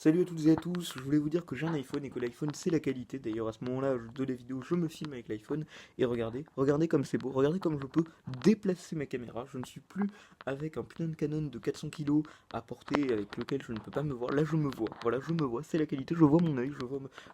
Salut à toutes et à tous, je voulais vous dire que j'ai un iPhone et que l'iPhone c'est la qualité. D'ailleurs à ce moment-là de la vidéo je me filme avec l'iPhone et regardez comme c'est beau, regardez comme je peux déplacer ma caméra. Je ne suis plus avec un putain de Canon de 400 kilos à porter avec lequel je ne peux pas me voir. Là je me vois, voilà je me vois, c'est la qualité, je vois mon œil,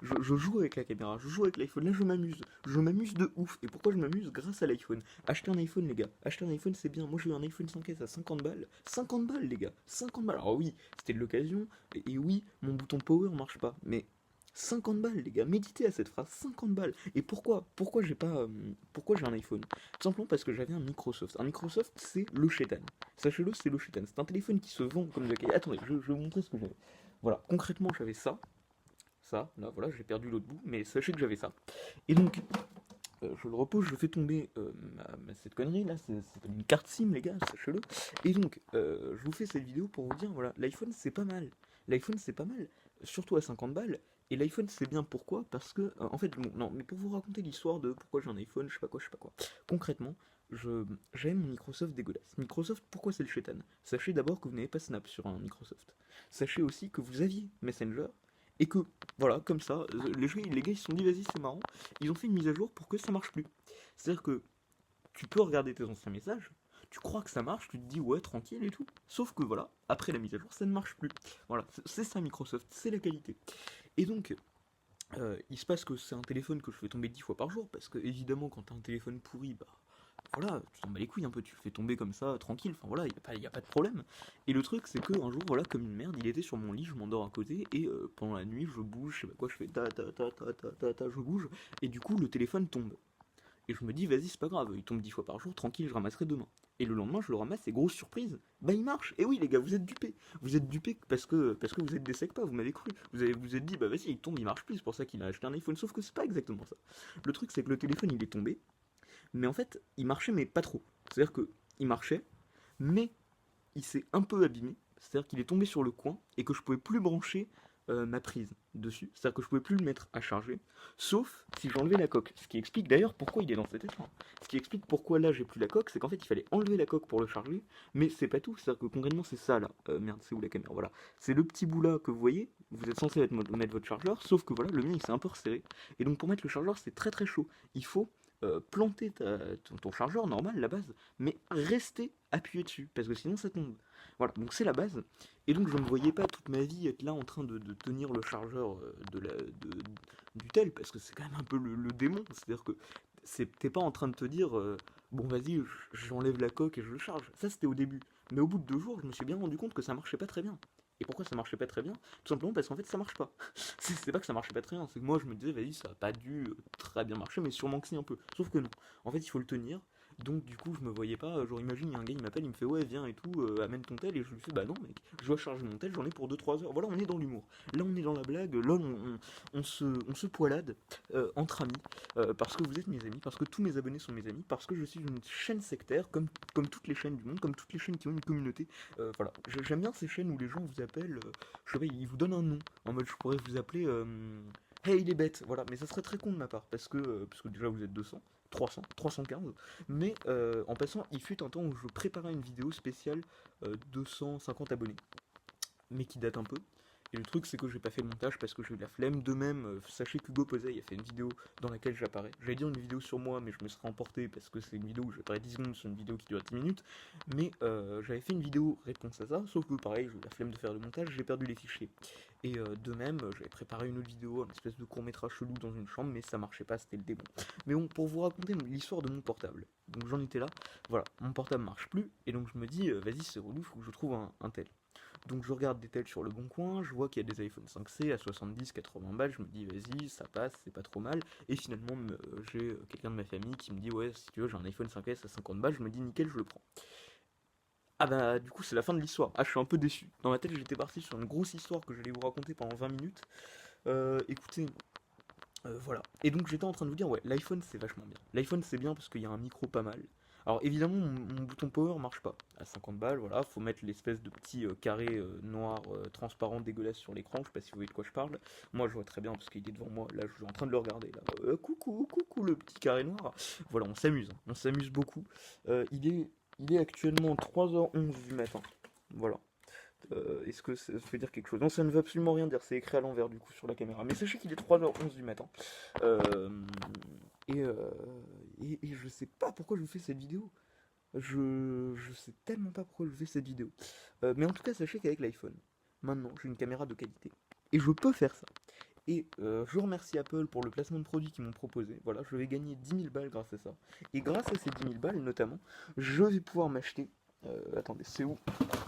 je joue avec la caméra, je joue avec l'iPhone, là je m'amuse de ouf. Et pourquoi je m'amuse? Grâce à l'iPhone. Achetez un iPhone les gars, acheter un iPhone c'est bien. Moi j'ai eu un iPhone 5S à 50 balles, 50 balles les gars, 50 balles. Alors oui, c'était de l'occasion. Et oui, mon bouton power marche pas, mais 50 balles, les gars, méditez à cette phrase, 50 balles. Et pourquoi j'ai pas, pourquoi j'ai un iPhone? Tout simplement parce que j'avais un Microsoft. Un Microsoft, c'est le chétan. Sachez-le, c'est le chétan. C'est un téléphone qui se vend comme de la qualité. Attendez, je vais vous montrer ce que j'avais. Voilà, concrètement, j'avais ça, là, voilà, j'ai perdu l'autre bout, mais sachez que j'avais ça. Et donc, je le repose, je fais tomber cette connerie là, c'est une carte SIM les gars, sachez-le. Et donc, je vous fais cette vidéo pour vous dire, voilà, l'iPhone c'est pas mal. L'iPhone c'est pas mal, surtout à 50 balles. Et l'iPhone c'est bien pourquoi? Parce que, en fait, bon, non, mais pour vous raconter l'histoire de pourquoi j'ai un iPhone, je sais pas quoi, je sais pas quoi. Concrètement, j'aime mon Microsoft dégueulasse. Microsoft, pourquoi c'est le chétan? Sachez d'abord que vous n'avez pas Snap sur un Microsoft. Sachez aussi que vous aviez Messenger, et que, voilà, comme ça, les gars ils se sont dit, vas-y, c'est marrant, ils ont fait une mise à jour pour que ça marche plus. C'est-à-dire que tu peux regarder tes anciens messages, tu crois que ça marche, tu te dis ouais tranquille et tout. Sauf que voilà, après la mise à jour, ça ne marche plus. Voilà, c'est ça Microsoft, c'est la qualité. Et donc, il se passe que c'est un téléphone que je fais tomber 10 fois par jour, parce que évidemment quand t'as un téléphone pourri, bah voilà, tu t'en bats les couilles un peu, tu le fais tomber comme ça, tranquille, enfin voilà, y a pas de problème. Et le truc c'est que un jour, voilà, comme une merde, il était sur mon lit, je m'endors à côté, et pendant la nuit, je bouge, je sais pas quoi, je fais je bouge, et du coup le téléphone tombe. Et je me dis, vas-y, c'est pas grave, il tombe 10 fois par jour, tranquille, je ramasserai demain. Et le lendemain, je le ramasse, et grosse surprise, bah il marche. Et oui, les gars, vous êtes dupés. Vous êtes dupés parce que vous êtes des secs pas, vous m'avez cru. Vous êtes dit, bah vas-y, il tombe, il marche plus, c'est pour ça qu'il a acheté un iPhone. Sauf que c'est pas exactement ça. Le truc, c'est que le téléphone, il est tombé, mais en fait, il marchait, mais pas trop. C'est-à-dire que il marchait, mais il s'est un peu abîmé, c'est-à-dire qu'il est tombé sur le coin et que je pouvais plus brancher ma prise dessus, c'est-à-dire que je pouvais plus le mettre à charger, sauf si j'enlevais la coque. Ce qui explique d'ailleurs pourquoi il est dans cet état. Ce qui explique pourquoi là j'ai plus la coque, c'est qu'en fait il fallait enlever la coque pour le charger, mais c'est pas tout, c'est-à-dire que concrètement c'est ça là. Merde, c'est où la caméra? Voilà. C'est le petit bout là que vous voyez, vous êtes censé mettre votre chargeur, sauf que voilà, le mien il s'est un peu resserré. Et donc pour mettre le chargeur c'est très très chaud. Il faut planter ton chargeur normal, la base, mais rester appuyé dessus, parce que sinon ça tombe. Voilà, donc c'est la base. Et donc je ne voyais pas toute ma vie être là en train de tenir le chargeur du tel, parce que c'est quand même un peu le démon. C'est-à-dire que t'es pas en train de te dire, bon vas-y, j'enlève la coque et je le charge. Ça c'était au début. Mais au bout de 2 jours, je me suis bien rendu compte que ça marchait pas très bien. Et pourquoi ça marchait pas très bien? Tout simplement parce qu'en fait ça marche pas. C'est pas que ça marchait pas très bien, c'est que moi je me disais, vas-y, ça a pas dû très bien marcher, mais sûrement que si un peu. Sauf que non. En fait, il faut le tenir. Donc du coup, je me voyais pas, genre imagine, il y a un gars, il m'appelle, il me fait ouais, viens et tout, amène ton tel, et je lui fais bah non mec, je dois charger mon tel, j'en ai pour 2 3 heures. Voilà, on est dans l'humour. Là, on est dans la blague, là, on se poilade entre amis, parce que vous êtes mes amis, parce que tous mes abonnés sont mes amis, parce que je suis une chaîne sectaire, comme toutes les chaînes du monde, comme toutes les chaînes qui ont une communauté. Voilà, j'aime bien ces chaînes où les gens vous appellent, je sais pas, ils vous donnent un nom, en mode je pourrais vous appeler... Hey, il est bête, voilà, mais ça serait très con de ma part, parce que déjà vous êtes 200, 300, 315, mais en passant, il fut un temps où je préparais une vidéo spéciale 250 abonnés, mais qui date un peu. Et le truc, c'est que j'ai pas fait le montage parce que j'ai eu la flemme. De même, sachez qu'Hugo Posey a fait une vidéo dans laquelle j'apparais. J'allais dire une vidéo sur moi, mais je me serais emporté parce que c'est une vidéo où j'apparais 10 secondes sur une vidéo qui dure 10 minutes. Mais j'avais fait une vidéo réponse à ça, sauf que pareil, j'ai eu la flemme de faire le montage, j'ai perdu les fichiers. Et de même, j'avais préparé une autre vidéo, un espèce de court-métrage chelou dans une chambre, mais ça marchait pas, c'était le démon. Mais bon, pour vous raconter l'histoire de mon portable. Donc j'en étais là, voilà, mon portable marche plus, et donc je me dis, vas-y, c'est relou, faut que je trouve un tel. Donc je regarde des tels sur le bon coin, je vois qu'il y a des iPhone 5C à 70-80 balles, je me dis vas-y, ça passe, c'est pas trop mal. Et finalement, j'ai quelqu'un de ma famille qui me dit ouais, si tu veux, j'ai un iPhone 5S à 50 balles, je me dis nickel, je le prends. Ah bah du coup c'est la fin de l'histoire. Ah je suis un peu déçu. Dans ma tête j'étais parti sur une grosse histoire que j'allais vous raconter pendant 20 minutes. Écoutez, voilà. Et donc j'étais en train de vous dire, ouais, l'iPhone c'est vachement bien. L'iPhone c'est bien parce qu'il y a un micro pas mal. Alors évidemment, mon bouton power marche pas. À 50 balles, voilà, faut mettre l'espèce de petit carré noir transparent dégueulasse sur l'écran. Je sais pas si vous voyez de quoi je parle. Moi je vois très bien parce qu'il est devant moi. Là je suis en train de le regarder. Là. Coucou, coucou le petit carré noir. Voilà, on s'amuse beaucoup. Il est actuellement 3h11 du matin. Voilà. Est-ce que ça veut dire quelque chose? Non, ça ne veut absolument rien dire, c'est écrit à l'envers du coup sur la caméra. Mais sachez qu'il est 3h11 du matin. Euh, et, euh, et je sais pas pourquoi je vous fais cette vidéo. Je sais tellement pas pourquoi je fais cette vidéo. Mais en tout cas, sachez qu'avec l'iPhone, maintenant, j'ai une caméra de qualité. Et je peux faire ça. Et je remercie Apple pour le placement de produits qu'ils m'ont proposé. Voilà, je vais gagner 10 000 balles grâce à ça. Et grâce à ces 10 000 balles, notamment, je vais pouvoir m'acheter. Attendez, c'est où?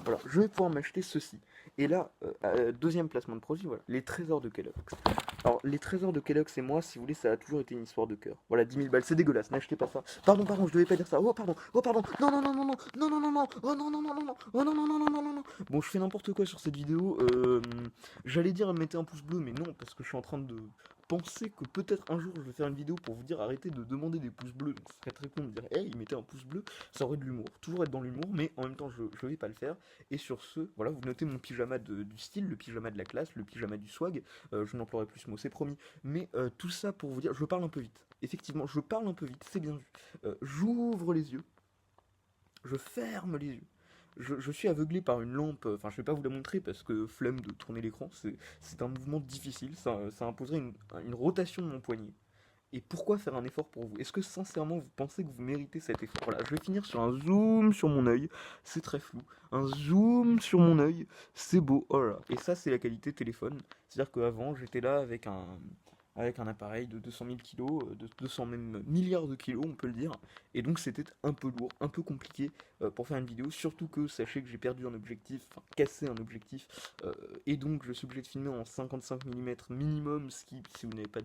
Voilà, je vais pouvoir m'acheter ceci. Et là, deuxième placement de produit, voilà, les trésors de Kellogg's. Alors, les trésors de Kellogg's et moi, si vous voulez, ça a toujours été une histoire de cœur. Voilà, 10 000 balles, c'est dégueulasse, n'achetez pas ça. Pardon, je devais pas dire ça. Oh pardon, non, non, non, non, non, non, non, non, non, oh non, non, non, non, non, oh non, non, non, non, non, non, non. Bon, je fais n'importe quoi sur cette vidéo. J'allais dire mettez un pouce bleu, mais non, parce que je suis en train de penser que peut-être un jour je vais faire une vidéo pour vous dire arrêtez de demander des pouces bleus. Donc, ce serait très con de dire hey, mettez un pouce bleu, ça aurait de l'humour. Toujours être dans l'humour, mais en même temps, je vais pas le faire. Et sur ce, voilà, vous notez mon pyjama du style, le pyjama de la classe, le pyjama du swag. Je n'emploierai plus ce mot, c'est promis. Mais tout ça pour vous dire, je parle un peu vite. Effectivement, je parle un peu vite, c'est bien vu. J'ouvre les yeux, je ferme les yeux. Je suis aveuglé par une lampe, enfin je vais pas vous la montrer parce que flemme de tourner l'écran, c'est un mouvement difficile, ça imposerait une rotation de mon poignet. Et pourquoi faire un effort pour vous? Est-ce que sincèrement vous pensez que vous méritez cet effort? Voilà, je vais finir sur un zoom sur mon œil, c'est très flou. Un zoom sur mon œil, c'est beau, oh là là. Et ça c'est la qualité téléphone. C'est-à-dire qu'avant j'étais là avec un appareil de 200 000 kilos, de 200 même milliards de kilos, on peut le dire. Et donc c'était un peu lourd, un peu compliqué pour faire une vidéo. Surtout que sachez que j'ai perdu un objectif, enfin cassé un objectif. Et donc je suis obligé de filmer en 55 mm minimum, ce qui, si vous n'avez pas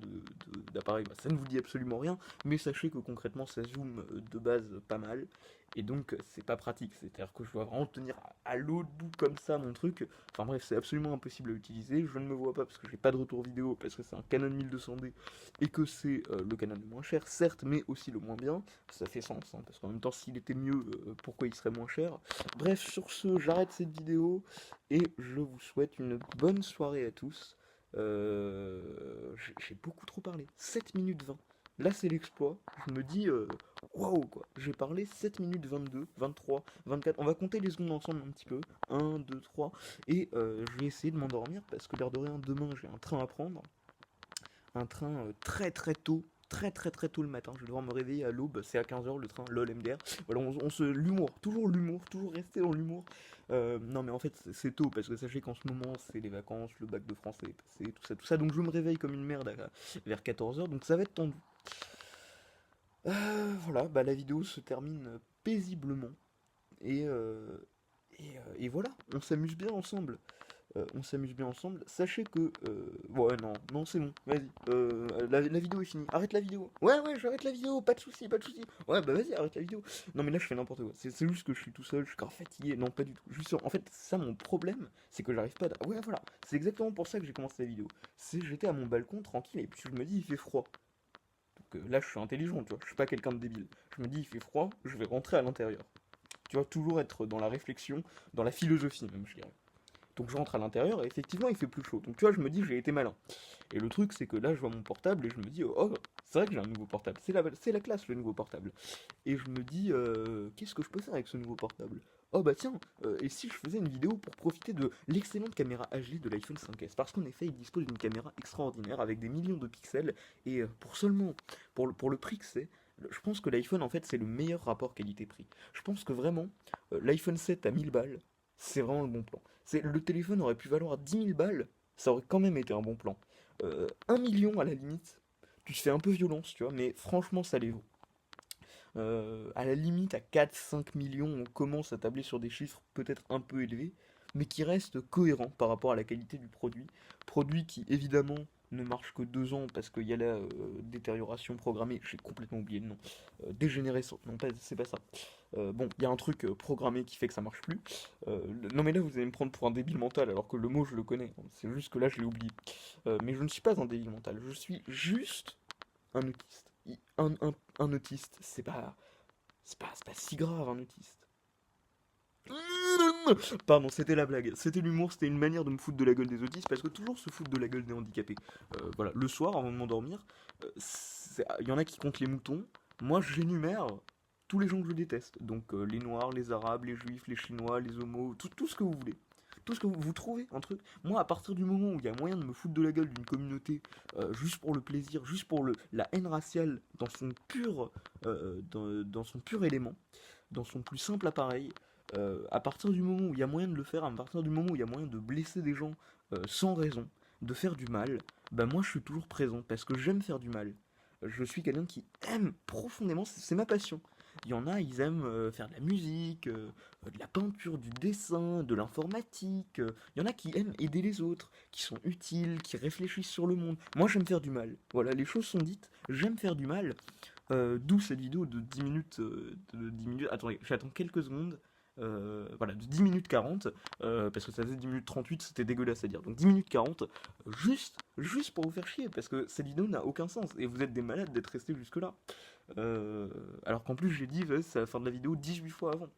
d'appareil, bah, ça ne vous dit absolument rien. Mais sachez que concrètement ça zoome de base pas mal. Et donc c'est pas pratique, c'est-à-dire que je dois vraiment tenir à l'autre bout comme ça mon truc. Enfin bref, c'est absolument impossible à utiliser. Je ne me vois pas parce que j'ai pas de retour vidéo, parce que c'est un Canon 1200D et que c'est le Canon le moins cher, certes, mais aussi le moins bien. Ça fait sens, hein, parce qu'en même temps, s'il était mieux, pourquoi il serait moins cher? Bref, sur ce, j'arrête cette vidéo et je vous souhaite une bonne soirée à tous. J'ai beaucoup trop parlé, 7 minutes 20. Là, c'est l'exploit. Je me dis, waouh, quoi. J'ai parlé 7 minutes 22, 23, 24. On va compter les secondes ensemble un petit peu. 1, 2, 3. Et je vais essayer de m'endormir parce que l'air de rien, demain, j'ai un train à prendre. Un train très très tôt. Très tôt le matin, je vais devoir me réveiller à l'aube, c'est à 15h le train, lol MDR. Voilà, l'humour, toujours rester dans l'humour. Non mais en fait c'est tôt parce que sachez qu'en ce moment c'est les vacances, le bac de français est passé, tout ça. Donc je me réveille comme une merde vers 14h, donc ça va être tendu. Voilà, bah la vidéo se termine paisiblement. Et, euh, et voilà, on s'amuse bien ensemble. On s'amuse bien ensemble. Sachez que... ouais, non, non, c'est bon, vas-y. La vidéo est finie. Arrête la vidéo. Ouais, j'arrête la vidéo, pas de soucis, pas de soucis. Ouais, bah vas-y, arrête la vidéo. Non, mais là, je fais n'importe quoi. C'est juste que je suis tout seul, je suis grave fatigué. Non, pas du tout. En fait, ça, mon problème, c'est que j'arrive pas à... Ouais, voilà. C'est exactement pour ça que j'ai commencé la vidéo. J'étais à mon balcon, tranquille, et puis je me dis, il fait froid. Donc là, je suis intelligent, tu vois. Je suis pas quelqu'un de débile. Je me dis, il fait froid, je vais rentrer à l'intérieur. Tu vois, toujours être dans la réflexion, dans la philosophie même, je dirais. Donc je rentre à l'intérieur et effectivement il fait plus chaud. Donc tu vois, je me dis j'ai été malin. Et le truc c'est que là je vois mon portable et je me dis oh c'est vrai que j'ai un nouveau portable. C'est la classe le nouveau portable. Et je me dis qu'est-ce que je peux faire avec ce nouveau portable? Oh bah tiens, et si je faisais une vidéo pour profiter de l'excellente caméra HD de l'iPhone 5S? Parce qu'en effet il dispose d'une caméra extraordinaire avec des millions de pixels et pour seulement, pour le prix que c'est, je pense que l'iPhone en fait c'est le meilleur rapport qualité-prix. Je pense que vraiment l'iPhone 7 à 1000 balles, c'est vraiment le bon plan. Le téléphone aurait pu valoir 10 000 balles, ça aurait quand même été un bon plan. 1 million à la limite, tu te fais un peu violence, tu vois, mais franchement ça les vaut. À la limite, à 4, 5 millions, on commence à tabler sur des chiffres peut-être un peu élevés, mais qui restent cohérents par rapport à la qualité du produit. Produit qui, évidemment, ne marche que 2 ans parce qu'il y a la détérioration programmée, j'ai complètement oublié le nom, dégénérescence, non, c'est pas ça. Bon, il y a un truc programmé qui fait que ça marche plus. Non mais là vous allez me prendre pour un débile mental alors que le mot je le connais, c'est juste que là je l'ai oublié. Mais je ne suis pas un débile mental, je suis juste un autiste. Un autiste, c'est pas si grave un autiste. Pardon, c'était la blague, c'était l'humour, c'était une manière de me foutre de la gueule des autistes parce que toujours se foutre de la gueule des handicapés. Voilà, le soir avant de m'endormir, il y en a qui comptent les moutons, moi j'énumère tous les gens que je déteste. Donc les noirs, les arabes, les juifs, les chinois, les homos, tout ce que vous voulez. tout ce que vous trouvez un truc. Moi, à partir du moment où il y a moyen de me foutre de la gueule d'une communauté, juste pour le plaisir, juste pour la haine raciale dans son pur élément, dans son plus simple appareil, à partir du moment où il y a moyen de le faire, à partir du moment où il y a moyen de blesser des gens sans raison, de faire du mal, bah moi je suis toujours présent parce que j'aime faire du mal. Je suis quelqu'un qui aime profondément, c'est ma passion. Il y en a, ils aiment faire de la musique, de la peinture, du dessin, de l'informatique. Il y en a qui aiment aider les autres, qui sont utiles, qui réfléchissent sur le monde. Moi, j'aime faire du mal. Voilà, les choses sont dites. J'aime faire du mal. D'où cette vidéo de 10 minutes. De 10 minutes. Attendez, j'attends quelques secondes. Voilà, de 10 minutes 40, parce que ça faisait 10 minutes 38, c'était dégueulasse à dire. Donc 10 minutes 40, juste pour vous faire chier, parce que cette vidéo n'a aucun sens, et vous êtes des malades d'être restés jusque-là. Alors qu'en plus, j'ai dit, c'est à la fin de la vidéo 18 fois avant.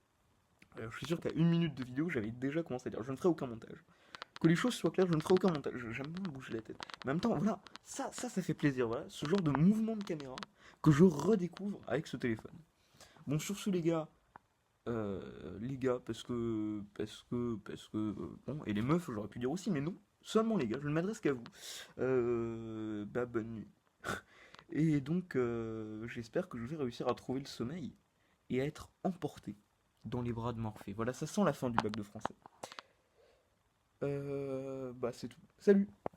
Je suis sûr qu'à une minute de vidéo, j'avais déjà commencé à dire, je ne ferai aucun montage. Que les choses soient claires, je ne ferai aucun montage. J'aime bien me bouger la tête. Mais en même temps, voilà, ça fait plaisir, voilà. Ce genre de mouvement de caméra que je redécouvre avec ce téléphone. Bon, sur ce, les gars, bon, et les meufs, j'aurais pu dire aussi, mais non, seulement les gars, je ne m'adresse qu'à vous. Bah, bonne nuit. Et donc, j'espère que je vais réussir à trouver le sommeil et à être emporté dans les bras de Morphée. Voilà, ça sent la fin du bac de français. Bah, c'est tout. Salut!